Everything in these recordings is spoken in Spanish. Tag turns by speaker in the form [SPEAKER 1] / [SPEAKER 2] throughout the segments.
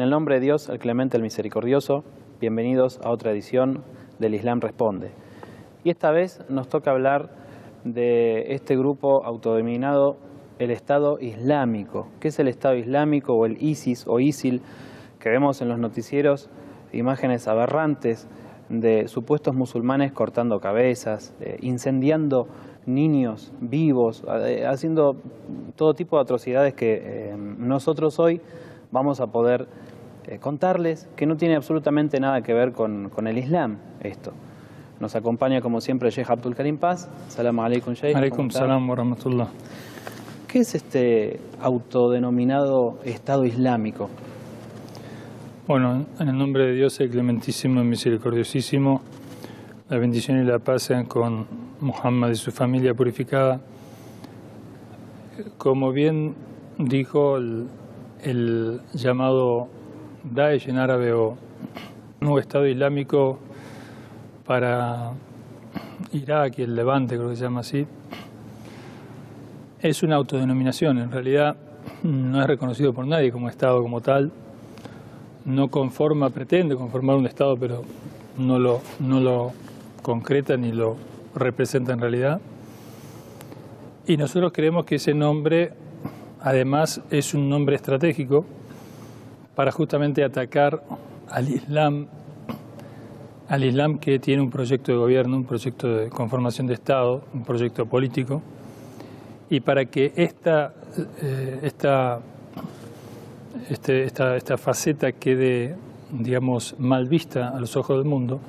[SPEAKER 1] En el nombre de Dios, el Clemente, el Misericordioso, bienvenidos a otra edición del Islam Responde. Y esta vez nos toca hablar de este grupo autodenominado el Estado Islámico. ¿Qué es el Estado Islámico o el ISIS o ISIL? Que vemos en los noticieros imágenes aberrantes de supuestos musulmanes cortando cabezas, incendiando niños vivos, haciendo todo tipo de atrocidades que nosotros hoy vamos a poder contarles, que no tiene absolutamente nada que ver con el Islam esto. Nos acompaña como siempre el Sheikh Abdul Karim Paz. Salamu alaikum, Sheikh.
[SPEAKER 2] Alaikum salam wa rahmatullah.
[SPEAKER 1] ¿Qué es este autodenominado Estado Islámico?
[SPEAKER 2] Bueno, en el nombre de Dios, el Clementísimo y Misericordiosísimo, la bendición y la paz sean con Muhammad y su familia purificada. Como bien dijo el llamado Daesh en árabe o Nuevo Estado Islámico para Irak y el Levante, creo que se llama así, es una autodenominación. En realidad no es reconocido por nadie como Estado como tal. No pretende conformar un Estado, pero no lo concreta ni lo representa en realidad. Y nosotros creemos que ese nombre, además, es un nombre estratégico para justamente atacar al Islam que tiene un proyecto de gobierno, un proyecto de conformación de Estado, un proyecto político, y para que esta faceta quede, digamos, mal vista a los ojos del mundo,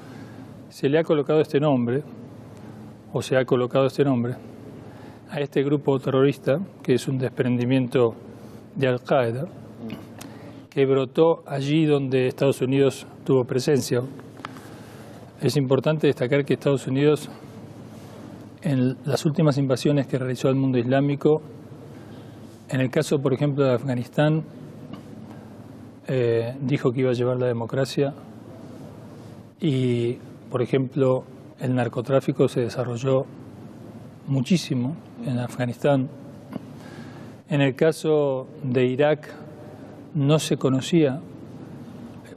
[SPEAKER 2] se le ha colocado este nombre, o se ha colocado este nombre, a este grupo terrorista, que es un desprendimiento de Al-Qaeda, que brotó allí donde Estados Unidos tuvo presencia. Es importante destacar que Estados Unidos, en las últimas invasiones que realizó al mundo islámico, en el caso, por ejemplo, de Afganistán, dijo que iba a llevar la democracia y, por ejemplo, el narcotráfico se desarrolló muchísimo en Afganistán. En el caso de Irak no se conocía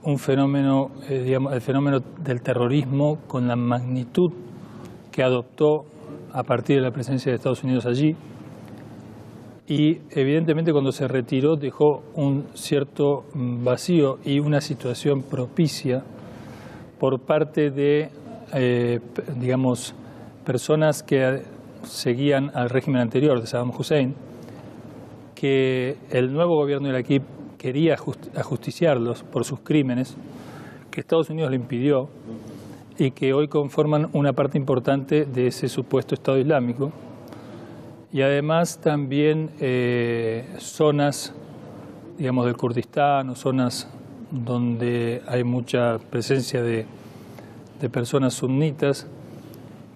[SPEAKER 2] un fenómeno, el fenómeno del terrorismo con la magnitud que adoptó a partir de la presencia de Estados Unidos allí. Y evidentemente cuando se retiró dejó un cierto vacío y una situación propicia por parte de, digamos, personas que seguían al régimen anterior de Saddam Hussein, que el nuevo gobierno iraquí quería ajusticiarlos por sus crímenes, que Estados Unidos le impidió y que hoy conforman una parte importante de ese supuesto Estado Islámico. Y además también zonas, digamos, del Kurdistán o zonas donde hay mucha presencia de personas sunitas,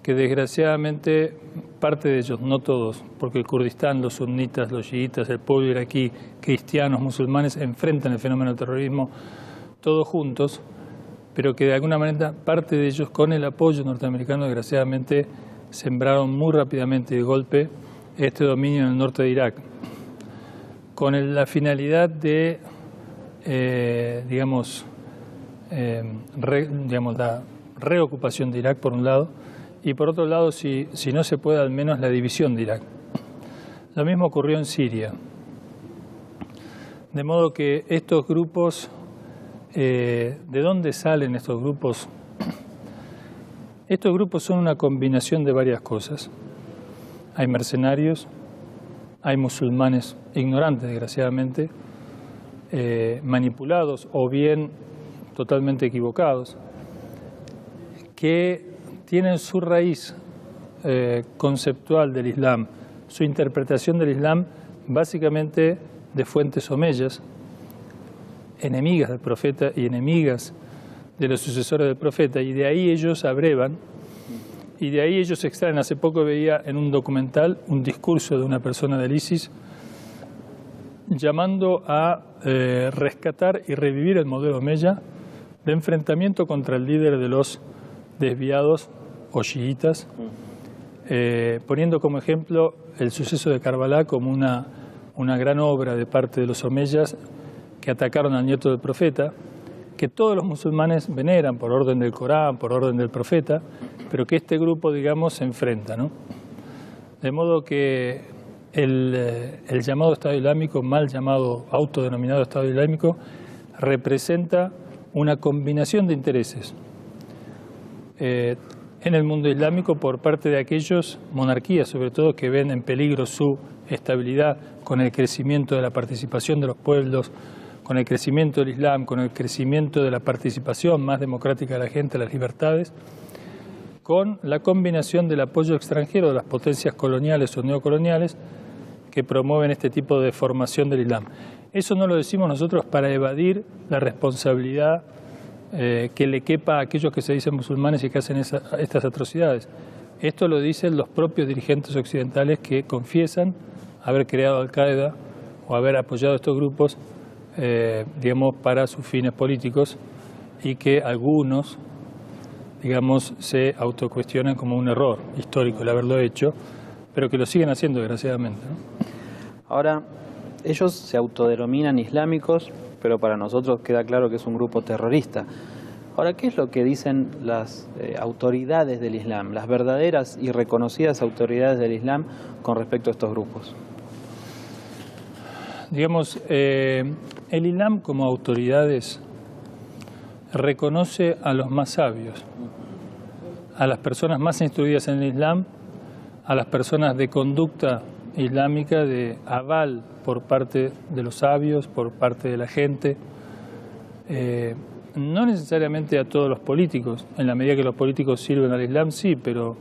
[SPEAKER 2] que desgraciadamente parte de ellos, no todos, porque el Kurdistán, los sunitas, los chiitas, el pueblo iraquí, cristianos, musulmanes, enfrentan el fenómeno del terrorismo todos juntos, pero que de alguna manera parte de ellos, con el apoyo norteamericano, desgraciadamente sembraron muy rápidamente de golpe este dominio en el norte de Irak, con la finalidad de, digamos, la reocupación de Irak por un lado, y por otro lado, si no se puede, al menos la división de Irak. Lo mismo ocurrió en Siria. De modo que estos grupos, ¿de dónde salen estos grupos? Estos grupos son una combinación de varias cosas. Hay mercenarios, hay musulmanes ignorantes, desgraciadamente, manipulados o bien totalmente equivocados, que tienen su raíz conceptual del Islam, su interpretación del Islam básicamente de fuentes omeyas, enemigas del profeta y enemigas de los sucesores del profeta, y de ahí ellos abrevan, y de ahí ellos extraen. Hace poco veía en un documental un discurso de una persona del ISIS llamando a rescatar y revivir el modelo omeya de enfrentamiento contra el líder de los desviados o chiitas, poniendo como ejemplo el suceso de Karbala como una gran obra de parte de los omeyas que atacaron al nieto del profeta, que todos los musulmanes veneran por orden del Corán, por orden del profeta, pero que este grupo, digamos, se enfrenta, ¿no? De modo que el llamado Estado Islámico, mal llamado, autodenominado Estado Islámico, representa una combinación de intereses en el mundo islámico por parte de aquellos monarquías, sobre todo, que ven en peligro su estabilidad con el crecimiento de la participación de los pueblos, con el crecimiento del Islam, con el crecimiento de la participación más democrática de la gente, las libertades, con la combinación del apoyo extranjero de las potencias coloniales o neocoloniales que promueven este tipo de formación del Islam. Eso no lo decimos nosotros para evadir la responsabilidad que le quepa a aquellos que se dicen musulmanes y que hacen estas atrocidades. Esto lo dicen los propios dirigentes occidentales que confiesan haber creado Al-Qaeda o haber apoyado a estos grupos, digamos, para sus fines políticos, y que algunos, digamos, se autocuestionan como un error histórico el haberlo hecho, pero que lo siguen haciendo, desgraciadamente, ¿no?
[SPEAKER 1] Ahora, ellos se autodenominan islámicos, pero para nosotros queda claro que es un grupo terrorista. Ahora, ¿qué es lo que dicen las autoridades del Islam, las verdaderas y reconocidas autoridades del Islam con respecto a estos grupos?
[SPEAKER 2] Digamos, el Islam como autoridades reconoce a los más sabios, a las personas más instruidas en el Islam, a las personas de conducta islámica, de aval por parte de los sabios, por parte de la gente, no necesariamente a todos los políticos. En la medida que los políticos sirven al Islam, sí, pero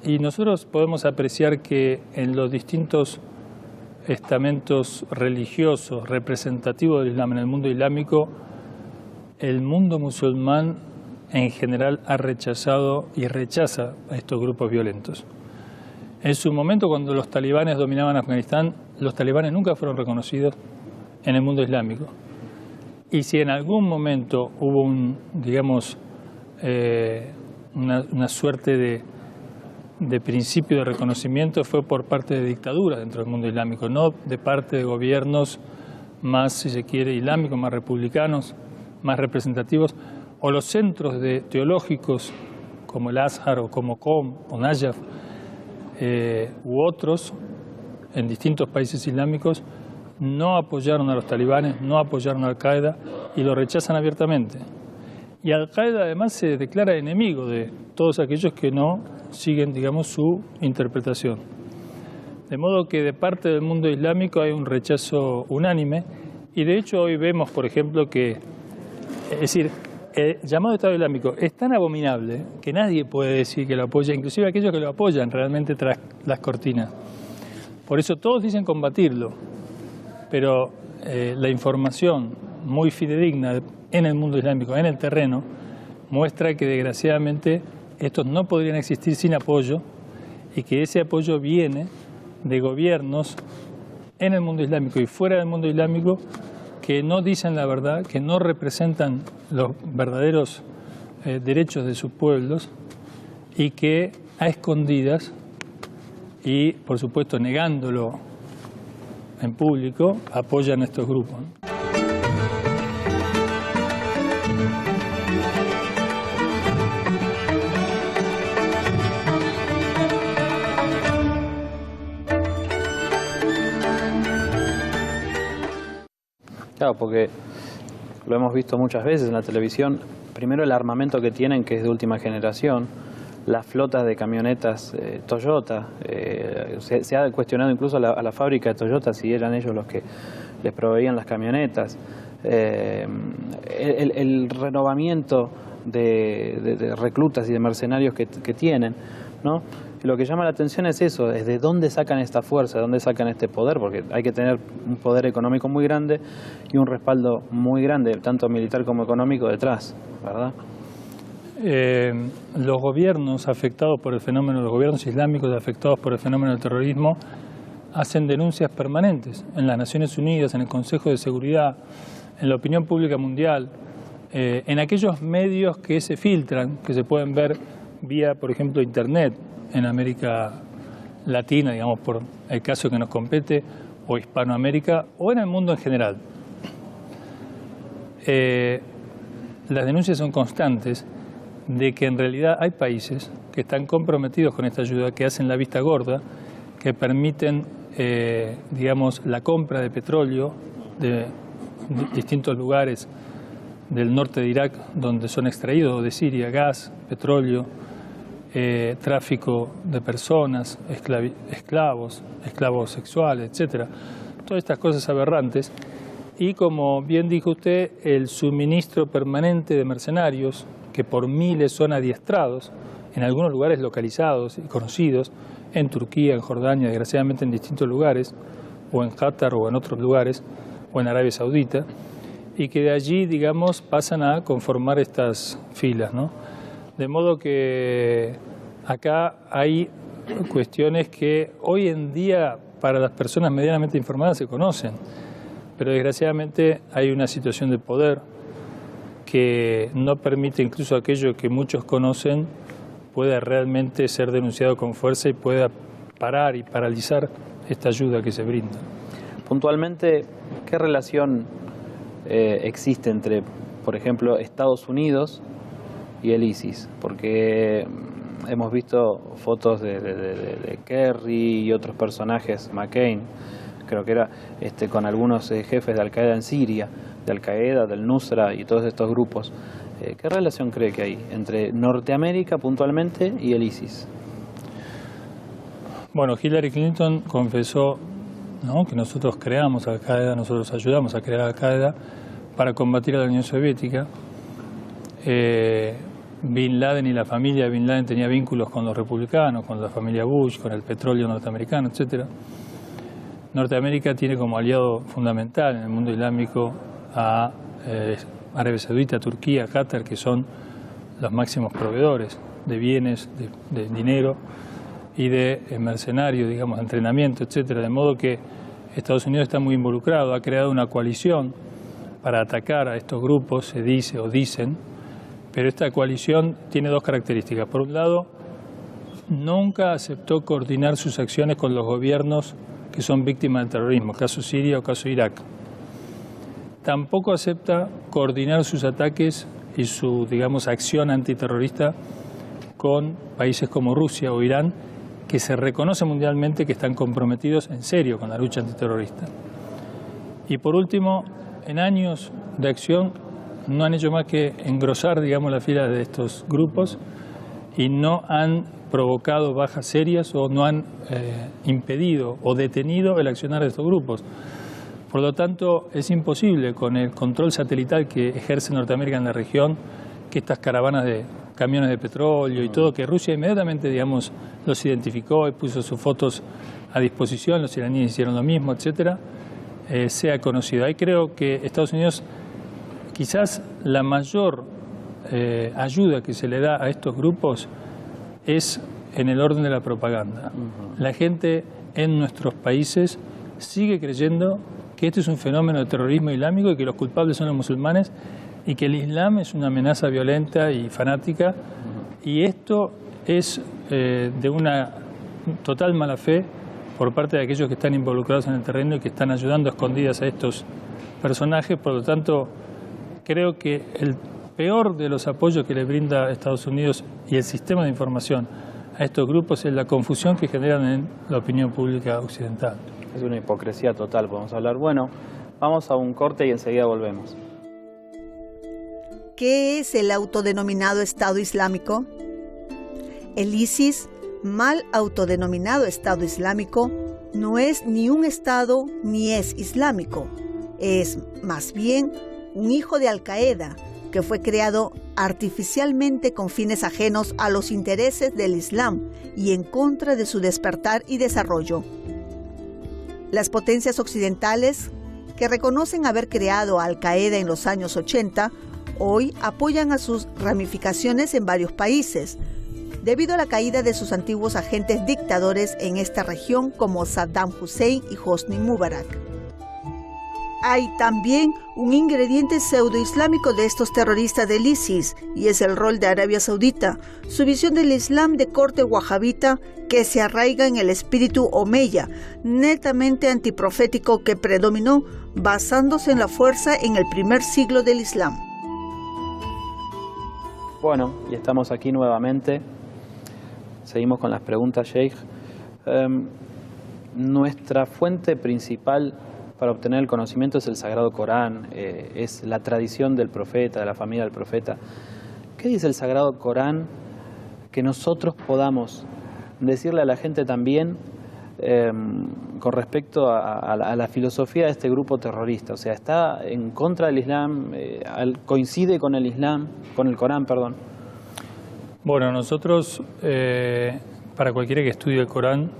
[SPEAKER 2] y nosotros podemos apreciar que en los distintos estamentos religiosos representativos del Islam en el mundo islámico, el mundo musulmán en general ha rechazado y rechaza a estos grupos violentos. En su momento, cuando los talibanes dominaban Afganistán, los talibanes nunca fueron reconocidos en el mundo islámico. Y si en algún momento hubo digamos, una suerte de principio de reconocimiento, fue por parte de dictaduras dentro del mundo islámico, no de parte de gobiernos más, si se quiere, islámicos, más republicanos, más representativos, o los centros teológicos como el Azhar o como Qom o Najaf, u otros en distintos países islámicos, no apoyaron a los talibanes, no apoyaron a Al-Qaeda y lo rechazan abiertamente. Y Al-Qaeda además se declara enemigo de todos aquellos que no siguen, digamos, su interpretación. De modo que de parte del mundo islámico hay un rechazo unánime, y de hecho hoy vemos, por ejemplo, que, es decir, el llamado Estado Islámico es tan abominable que nadie puede decir que lo apoya, inclusive aquellos que lo apoyan realmente tras las cortinas. Por eso todos dicen combatirlo, pero la información muy fidedigna en el mundo islámico, en el terreno, muestra que desgraciadamente estos no podrían existir sin apoyo, y que ese apoyo viene de gobiernos en el mundo islámico y fuera del mundo islámico que no dicen la verdad, que no representan los verdaderos derechos de sus pueblos, y que a escondidas y, por supuesto, negándolo en público, apoyan a estos grupos.
[SPEAKER 1] Claro, porque lo hemos visto muchas veces en la televisión. Primero, el armamento que tienen, que es de última generación, las flotas de camionetas Toyota. Se ha cuestionado incluso a la fábrica de Toyota si eran ellos los que les proveían las camionetas. El renovamiento de reclutas y de mercenarios que tienen, ¿no? Lo que llama la atención es eso, es de dónde sacan esta fuerza, de dónde sacan este poder, porque hay que tener un poder económico muy grande y un respaldo muy grande, tanto militar como económico, detrás, ¿verdad?
[SPEAKER 2] Los gobiernos afectados por el fenómeno, los gobiernos islámicos afectados por el fenómeno del terrorismo, hacen denuncias permanentes en las Naciones Unidas, en el Consejo de Seguridad, en la opinión pública mundial, en aquellos medios que se filtran, que se pueden ver vía, por ejemplo, Internet en América Latina, digamos, por el caso que nos compete, o Hispanoamérica o en el mundo en general. Las denuncias son constantes de que en realidad hay países que están comprometidos con esta ayuda, que hacen la vista gorda, que permiten, digamos, la compra de petróleo de distintos lugares del norte de Irak, donde son extraídos, de Siria, gas, petróleo, tráfico de personas, esclavos sexuales, etcétera. Todas estas cosas aberrantes. Y como bien dijo usted, el suministro permanente de mercenarios, que por miles son adiestrados, en algunos lugares localizados y conocidos, en Turquía, en Jordania, desgraciadamente en distintos lugares, o en Qatar o en otros lugares, o en Arabia Saudita, y que de allí, digamos, pasan a conformar estas filas, ¿no? De modo que acá hay cuestiones que hoy en día para las personas medianamente informadas se conocen, pero desgraciadamente hay una situación de poder que no permite incluso aquello que muchos conocen pueda realmente ser denunciado con fuerza y pueda parar y paralizar esta ayuda que se brinda.
[SPEAKER 1] Puntualmente, ¿qué relación existe entre, por ejemplo, Estados Unidos y el ISIS? Porque hemos visto fotos de Kerry y otros personajes, McCain, creo que era, con algunos jefes de Al-Qaeda en Siria, de Al-Qaeda, del Nusra y todos estos grupos. ¿Qué relación cree que hay entre Norteamérica puntualmente y el ISIS?
[SPEAKER 2] Bueno, Hillary Clinton confesó, ¿no?, que nosotros creamos Al-Qaeda, nosotros ayudamos a crear Al-Qaeda para combatir a la Unión Soviética. Bin Laden y la familia de Bin Laden tenía vínculos con los republicanos, con la familia Bush, con el petróleo norteamericano, etcétera. Norteamérica tiene como aliado fundamental en el mundo islámico a Arabia Saudita, Turquía, Qatar, que son los máximos proveedores de bienes, de dinero y de mercenarios, digamos, de entrenamiento, etcétera. De modo que Estados Unidos está muy involucrado, ha creado una coalición para atacar a estos grupos, se dice o dicen, pero esta coalición tiene dos características. Por un lado, nunca aceptó coordinar sus acciones con los gobiernos que son víctimas del terrorismo, caso Siria o caso Irak. Tampoco acepta coordinar sus ataques y su, digamos, acción antiterrorista con países como Rusia o Irán, que se reconoce mundialmente que están comprometidos en serio con la lucha antiterrorista. Y por último, en años de acción no han hecho más que engrosar, digamos, las filas de estos grupos y no han provocado bajas serias o no han impedido o detenido el accionar de estos grupos. Por lo tanto, es imposible, con el control satelital que ejerce Norteamérica en la región, que estas caravanas de camiones de petróleo y todo, que Rusia inmediatamente, digamos, los identificó y puso sus fotos a disposición, los iraníes hicieron lo mismo, etcétera, sea conocido. Ahí creo que Estados Unidos, quizás la mayor ayuda que se le da a estos grupos es en el orden de la propaganda. La gente en nuestros países sigue creyendo que este es un fenómeno de terrorismo islámico y que los culpables son los musulmanes y que el Islam es una amenaza violenta y fanática, y esto es de una total mala fe por parte de aquellos que están involucrados en el terreno y que están ayudando a escondidas a estos personajes. Por lo tanto, creo que el peor de los apoyos que le brinda Estados Unidos y el sistema de información a estos grupos es la confusión que generan en la opinión pública occidental.
[SPEAKER 1] Es una hipocresía total, podemos hablar. Bueno, vamos a un corte y enseguida volvemos.
[SPEAKER 3] ¿Qué es el autodenominado Estado Islámico? El ISIS, mal autodenominado Estado Islámico, no es ni un Estado ni es islámico. Es, más bien, un hijo de Al-Qaeda que fue creado artificialmente con fines ajenos a los intereses del Islam y en contra de su despertar y desarrollo. Las potencias occidentales, que reconocen haber creado a Al-Qaeda en los años 80, hoy apoyan a sus ramificaciones en varios países, debido a la caída de sus antiguos agentes dictadores en esta región como Saddam Hussein y Hosni Mubarak. hay también un ingrediente pseudo-islámico de estos terroristas del ISIS, y es el rol de Arabia Saudita, su visión del Islam de corte wahabita que se arraiga en el espíritu omeya, netamente antiprofético que predominó basándose en la fuerza en el primer siglo del Islam.
[SPEAKER 1] Bueno, y estamos aquí nuevamente. Seguimos con las preguntas, Sheikh. Nuestra fuente principal para obtener el conocimiento es el Sagrado Corán, es la tradición del profeta, de la familia del profeta. ¿Qué dice el Sagrado Corán que nosotros podamos decirle a la gente también con respecto a la filosofía de este grupo terrorista? O sea, ¿está en contra del Islam? ¿Coincide con el Islam, con el Corán, perdón?
[SPEAKER 2] Bueno, nosotros, para cualquiera que estudie el Corán,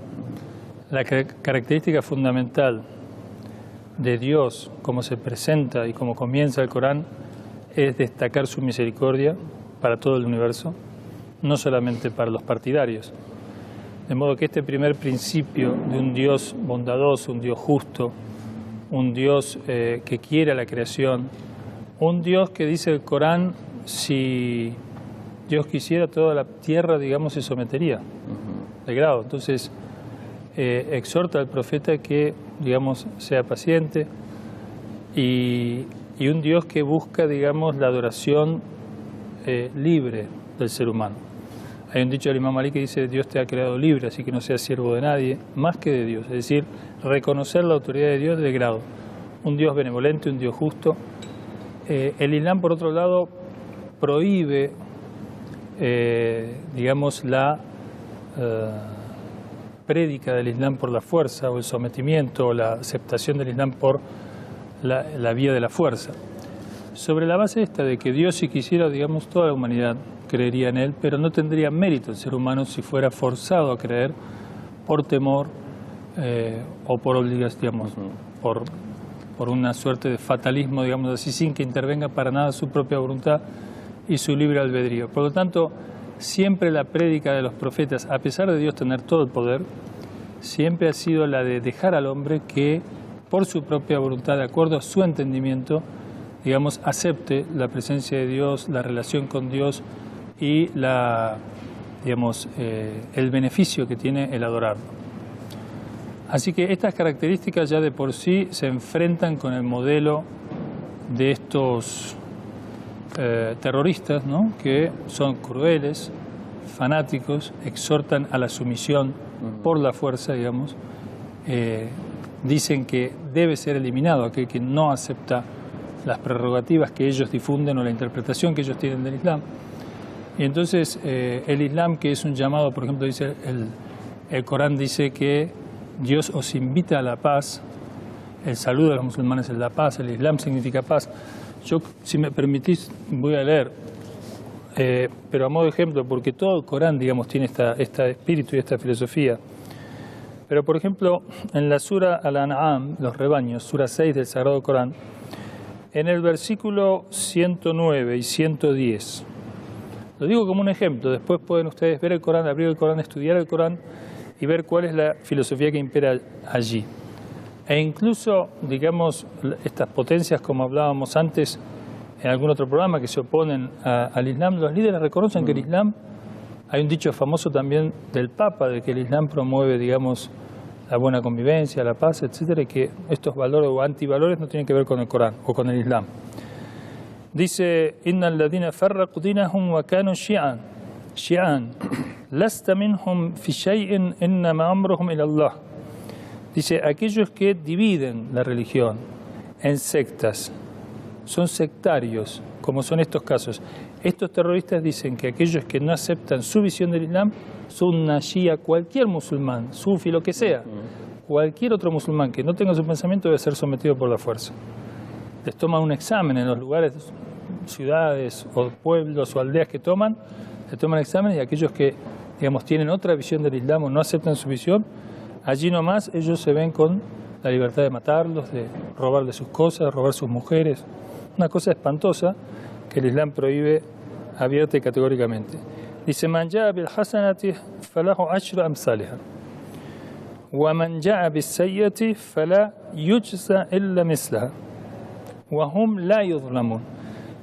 [SPEAKER 2] la característica fundamental de Dios, como se presenta y como comienza el Corán, es destacar su misericordia para todo el universo, no solamente para los partidarios. De modo que este primer principio de un Dios bondadoso, un Dios justo, un Dios que quiere a la creación, un Dios que dice el Corán, si Dios quisiera toda la tierra, digamos, se sometería de grado. Entonces, exhorta al profeta que, digamos, sea paciente y un Dios que busca, digamos, la adoración libre del ser humano. Hay un dicho del Imam Ali que dice: Dios te ha creado libre, así que no seas siervo de nadie, más que de Dios. Es decir, reconocer la autoridad de Dios de grado. Un Dios benevolente, un Dios justo. El Islam, por otro lado, prohíbe, digamos, la prédica del Islam por la fuerza, o el sometimiento, o la aceptación del Islam por la vía de la fuerza. Sobre la base esta de que Dios, si quisiera, digamos, toda la humanidad creería en Él, pero no tendría mérito el ser humano si fuera forzado a creer por temor o por obligación, digamos, por una suerte de fatalismo, digamos así, sin que intervenga para nada su propia voluntad y su libre albedrío. Por lo tanto, siempre la prédica de los profetas, a pesar de Dios tener todo el poder, siempre ha sido la de dejar al hombre que, por su propia voluntad, de acuerdo a su entendimiento, digamos, acepte la presencia de Dios, la relación con Dios y digamos, el beneficio que tiene el adorarlo. Así que estas características ya de por sí se enfrentan con el modelo de estos terroristas, ¿no?, que son crueles, fanáticos, exhortan a la sumisión por la fuerza, digamos, dicen que debe ser eliminado aquel que no acepta las prerrogativas que ellos difunden o la interpretación que ellos tienen del Islam. Y entonces el Islam, que es un llamado, por ejemplo, dice el Corán dice que Dios os invita a la paz, el saludo de los musulmanes es la paz, el Islam significa paz. Yo, si me permitís, voy a leer, pero a modo de ejemplo, porque todo el Corán, digamos, tiene este espíritu y esta filosofía. Pero, por ejemplo, en la Sura Al-An'am, los rebaños, Sura 6 del Sagrado Corán, en el versículo 109 y 110, lo digo como un ejemplo, después pueden ustedes ver el Corán, abrir el Corán, estudiar el Corán y ver cuál es la filosofía que impera allí. E incluso, digamos, estas potencias, como hablábamos antes en algún otro programa, que se oponen al Islam, los líderes reconocen que el Islam, hay un dicho famoso también del Papa, de que el Islam promueve, digamos, la buena convivencia, la paz, etcétera, y que estos valores o antivalores no tienen que ver con el Corán o con el Islam. Dice: innal ladina farraqu dinahum wa kanu shi'an lasta minhum fi shay'in innama amruhum ila Allah. Dice: aquellos que dividen la religión en sectas son sectarios, como son estos casos. Estos terroristas dicen que aquellos que no aceptan su visión del Islam, sunna, shia, cualquier musulmán, sufi, lo que sea, cualquier otro musulmán que no tenga su pensamiento debe ser sometido por la fuerza. Les toman un examen en los lugares, ciudades o pueblos o aldeas que toman, les toman exámenes, y aquellos que, digamos, tienen otra visión del Islam o no aceptan su visión, allí nomás ellos se ven con la libertad de matarlos, de robarles sus cosas, robar sus mujeres. Una cosa espantosa que el Islam prohíbe abierta y categóricamente. Dice: man ja'a bil hasanati falahu ashru amsalha wa man ja'a bis sayyiati fala yujza illa mislaha. Wahum la yudlamun.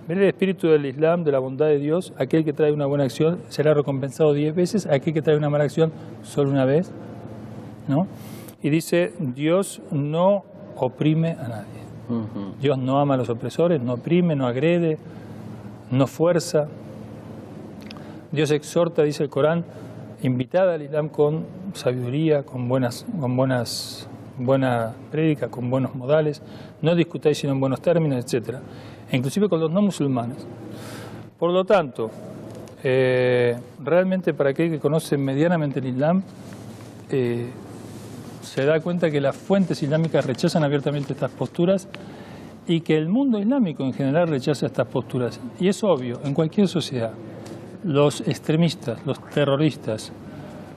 [SPEAKER 2] Ver el espíritu del Islam, de la bondad de Dios. Aquel que trae una buena acción será recompensado 10 veces, aquel que trae una mala acción solo una vez, ¿no? Y dice, Dios no oprime a nadie. Dios no ama a los opresores, no oprime, no agrede, no fuerza. Dios exhorta, dice el Corán, invitada al Islam con sabiduría, con buena prédica, con buenos modales, no discutáis sino en buenos términos, etc. E inclusive con los no musulmanes. Por lo tanto, realmente para aquel que conoce medianamente el Islam, se da cuenta que las fuentes islámicas rechazan abiertamente estas posturas y que el mundo islámico en general rechaza estas posturas. Y es obvio, en cualquier sociedad, los extremistas, los terroristas,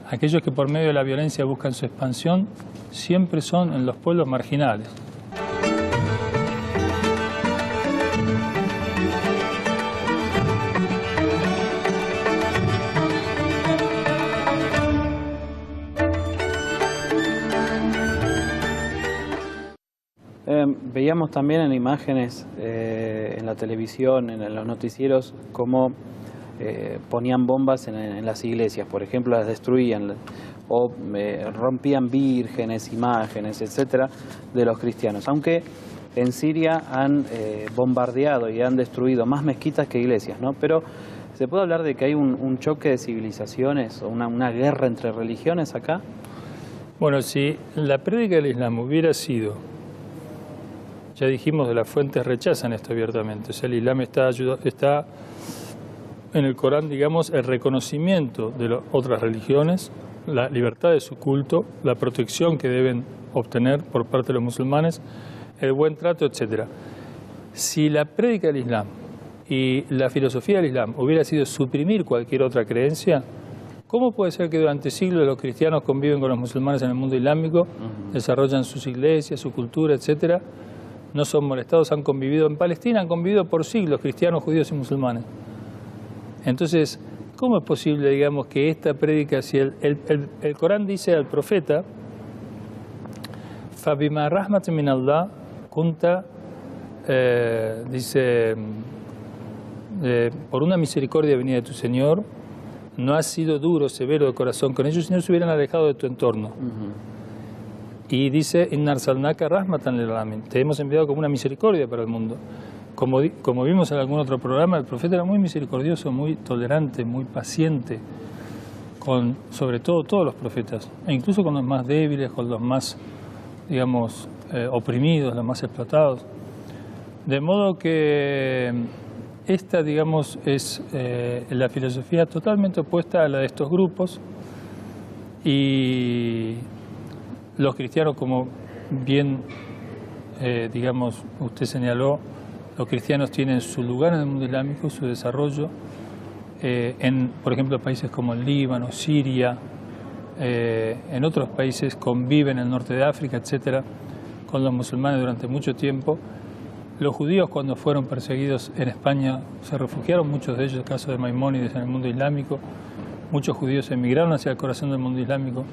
[SPEAKER 2] aquellos que por medio de la violencia buscan su expansión, siempre son en los pueblos marginales.
[SPEAKER 1] Veíamos también en imágenes en la televisión, en los noticieros, cómo ponían bombas en las iglesias, por ejemplo, las destruían o rompían vírgenes, imágenes, etcétera, de los cristianos. Aunque en Siria han bombardeado y han destruido más mezquitas que iglesias, ¿no? Pero ¿se puede hablar de que hay un choque de civilizaciones o una guerra entre religiones acá?
[SPEAKER 2] Bueno, si la prédica del Islam hubiera sido, ya dijimos, de las fuentes rechazan esto abiertamente, o sea, el Islam está en el Corán, digamos, el reconocimiento de las otras religiones, la libertad de su culto, la protección que deben obtener por parte de los musulmanes, el buen trato, etc. Si la prédica del Islam y la filosofía del Islam hubiera sido suprimir cualquier otra creencia, ¿cómo puede ser que durante siglos los cristianos conviven con los musulmanes en el mundo islámico, desarrollan sus iglesias, su cultura, etcétera? No son molestados, han convivido en Palestina, han convivido por siglos cristianos, judíos y musulmanes. Entonces, ¿cómo es posible, digamos, que esta prédica, si el Corán dice al profeta, Fabima rahmat min Allah kunta, dice, por una misericordia venida de tu Señor, no has sido duro, severo de corazón con ellos, si no se hubieran alejado de tu entorno. Y dice, Inna arsalnaka rahmatan lil alamin, te hemos enviado como una misericordia para el mundo. Como vimos en algún otro programa, el profeta era muy misericordioso, muy tolerante, muy paciente, con sobre todo todos los profetas, e incluso con los más débiles, con los más, digamos, oprimidos, los más explotados. De modo que esta, digamos, es la filosofía totalmente opuesta a la de estos grupos, y los cristianos, como bien, digamos, usted señaló, los cristianos tienen su lugar en el mundo islámico, su desarrollo, en, por ejemplo, países como el Líbano, Siria, en otros países conviven en el norte de África, etcétera, con los musulmanes durante mucho tiempo. Los judíos, cuando fueron perseguidos en España, se refugiaron, muchos de ellos, el caso de Maimónides, en el mundo islámico. Muchos judíos emigraron hacia el corazón del mundo islámico.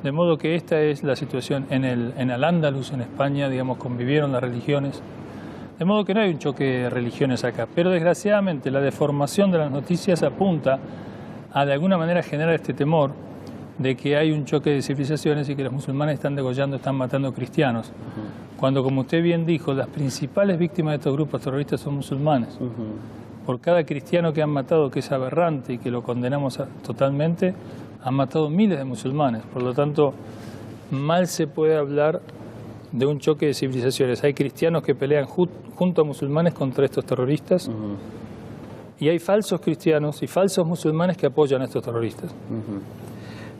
[SPEAKER 2] De modo que esta es la situación en Al-Ándalus, en España, digamos, convivieron las religiones. De modo que no hay un choque de religiones acá. Pero desgraciadamente la deformación de las noticias apunta a de alguna manera generar este temor de que hay un choque de civilizaciones y que los musulmanes están degollando, están matando cristianos. Cuando, como usted bien dijo, las principales víctimas de estos grupos terroristas son musulmanes. Por cada cristiano que han matado, que es aberrante y que lo condenamos totalmente, han matado miles de musulmanes. Por lo tanto, mal se puede hablar de un choque de civilizaciones. Hay cristianos que pelean junto a musulmanes contra estos terroristas, y hay falsos cristianos y falsos musulmanes que apoyan a estos terroristas.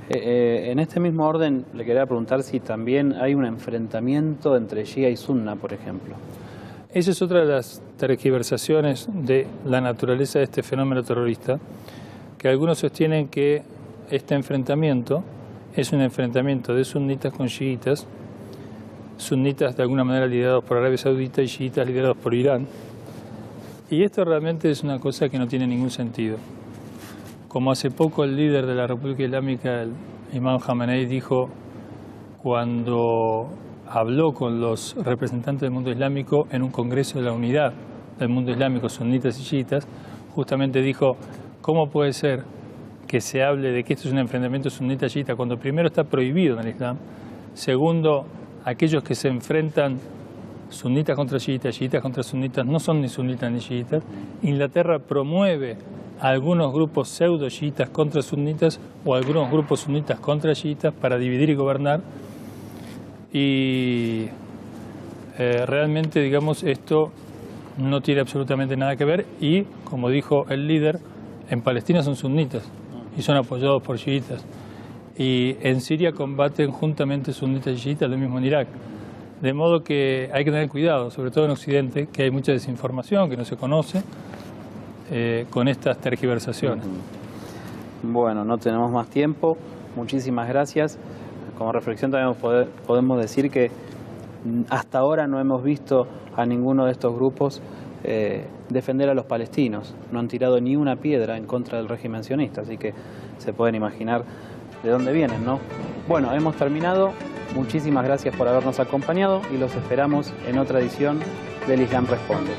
[SPEAKER 1] En este mismo orden le quería preguntar si también hay un enfrentamiento entre Shia y Sunna, por ejemplo.
[SPEAKER 2] Esa es otra de las tergiversaciones de la naturaleza de este fenómeno terrorista, que algunos sostienen que este enfrentamiento es un enfrentamiento de sunitas con chiitas, sunitas de alguna manera liderados por Arabia Saudita y chiitas liderados por Irán. Y esto realmente es una cosa que no tiene ningún sentido. Como hace poco el líder de la República Islámica, el Imam Jamenei, dijo, cuando habló con los representantes del mundo islámico en un congreso de la unidad del mundo islámico, sunitas y chiitas, justamente dijo, ¿cómo puede ser que se hable de que esto es un enfrentamiento sunita-chiita cuando primero está prohibido en el Islam? Segundo, aquellos que se enfrentan sunitas contra chiitas, chiitas contra sunitas, no son ni sunitas ni chiitas. Inglaterra promueve a algunos grupos pseudo-chiitas contra sunitas o algunos grupos sunitas contra chiitas para dividir y gobernar. Y realmente, digamos, esto no tiene absolutamente nada que ver y, como dijo el líder, en Palestina son sunitas y son apoyados por chiitas. Y en Siria combaten juntamente sunitas y chiitas, lo mismo en Irak. De modo que hay que tener cuidado, sobre todo en Occidente, que hay mucha desinformación, que no se conoce, con estas tergiversaciones.
[SPEAKER 1] Bueno, no tenemos más tiempo. Muchísimas gracias. Como reflexión también podemos decir que hasta ahora no hemos visto a ninguno de estos grupos defender a los palestinos. No han tirado ni una piedra en contra del régimen sionista, así que se pueden imaginar de dónde vienen, ¿no? Bueno, hemos terminado. Muchísimas gracias por habernos acompañado y los esperamos en otra edición del Islam Responde.